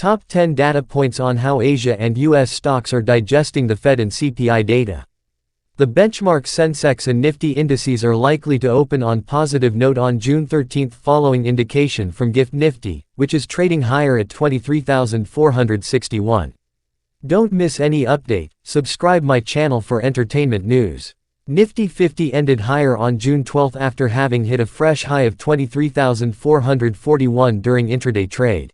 Top 10 data points on how Asia and US stocks are digesting the Fed and CPI data. The benchmark Sensex and Nifty indices are likely to open on positive note on June 13 following indication from Gift Nifty, which is trading higher at 23,461. Don't miss any update. Subscribe my channel for entertainment news. Nifty 50 ended higher on June 12 after having hit a fresh high of 23,441 during intraday trade.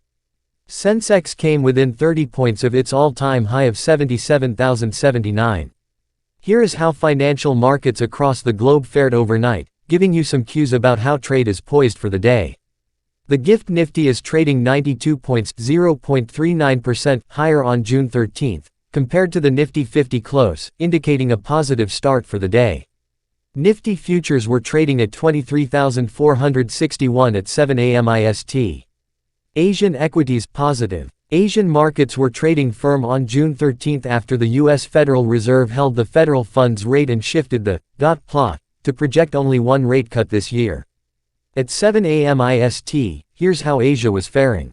Sensex came within 30 points of its all-time high of 77,079. Here is how financial markets across the globe fared overnight, giving you some cues about how trade is poised for the day. The Gift Nifty is trading 92 points, 0.39% higher on June 13, compared to the Nifty 50 close, indicating a positive start for the day. Nifty futures were trading at 23,461 at 7 a.m. IST. Asian equities positive. Asian markets were trading firm on June 13 after the U.S. Federal Reserve held the federal funds rate and shifted the dot plot to project only one rate cut this year. At 7 a.m. IST, here's how Asia was faring.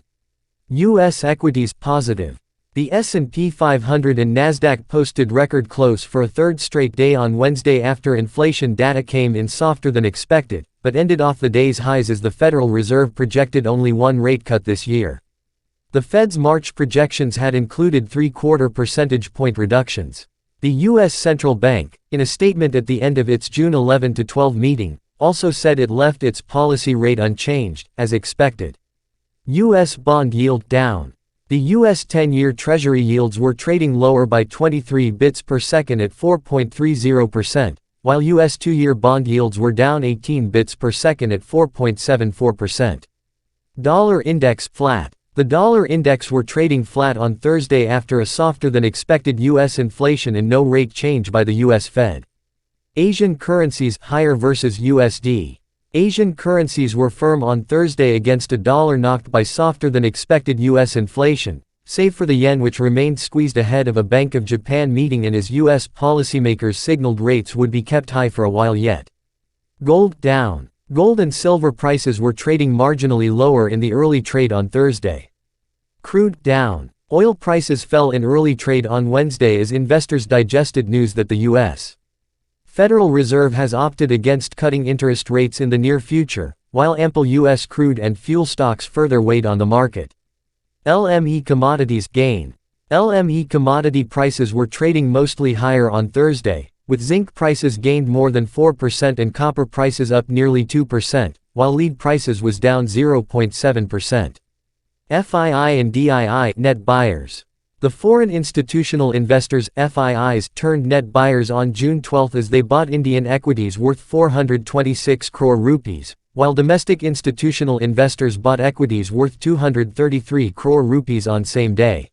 U.S. equities positive. The S&P 500 and Nasdaq posted record close for a third straight day on Wednesday after inflation data came in softer than expected, but ended off the day's highs as the Federal Reserve projected only one rate cut this year. The Fed's March projections had included 3/4 percentage point reductions. The U.S. Central Bank, in a statement at the end of its June 11 to 12 meeting, also said it left its policy rate unchanged, as expected. U.S. bond yield down. The U.S. 10-year Treasury yields were trading lower by 23 bits per second at 4.30%, while U.S. 2-year bond yields were down 18 bits per second at 4.74%. Dollar index flat. The dollar index were trading flat on Thursday after a softer-than-expected U.S. inflation and no rate change by the U.S. Fed. Asian currencies higher versus USD. Asian currencies were firm on Thursday against a dollar knocked by softer-than-expected U.S. inflation, save for the yen which remained squeezed ahead of a Bank of Japan meeting and as U.S. policymakers signaled rates would be kept high for a while yet. Gold down. Gold and silver prices were trading marginally lower in the early trade on Thursday. Crude down. Oil prices fell in early trade on Wednesday as investors digested news that the U.S. Federal Reserve has opted against cutting interest rates in the near future, while ample U.S. crude and fuel stocks further weighed on the market. LME commodities gain. LME commodity prices were trading mostly higher on Thursday, with zinc prices gained more than 4% and copper prices up nearly 2%, while lead prices was down 0.7%. FII and DII net buyers. The foreign institutional investors FIIs turned net buyers on June 12 as they bought Indian equities worth 426 crore rupees, while domestic institutional investors bought equities worth 233 crore rupees on same day.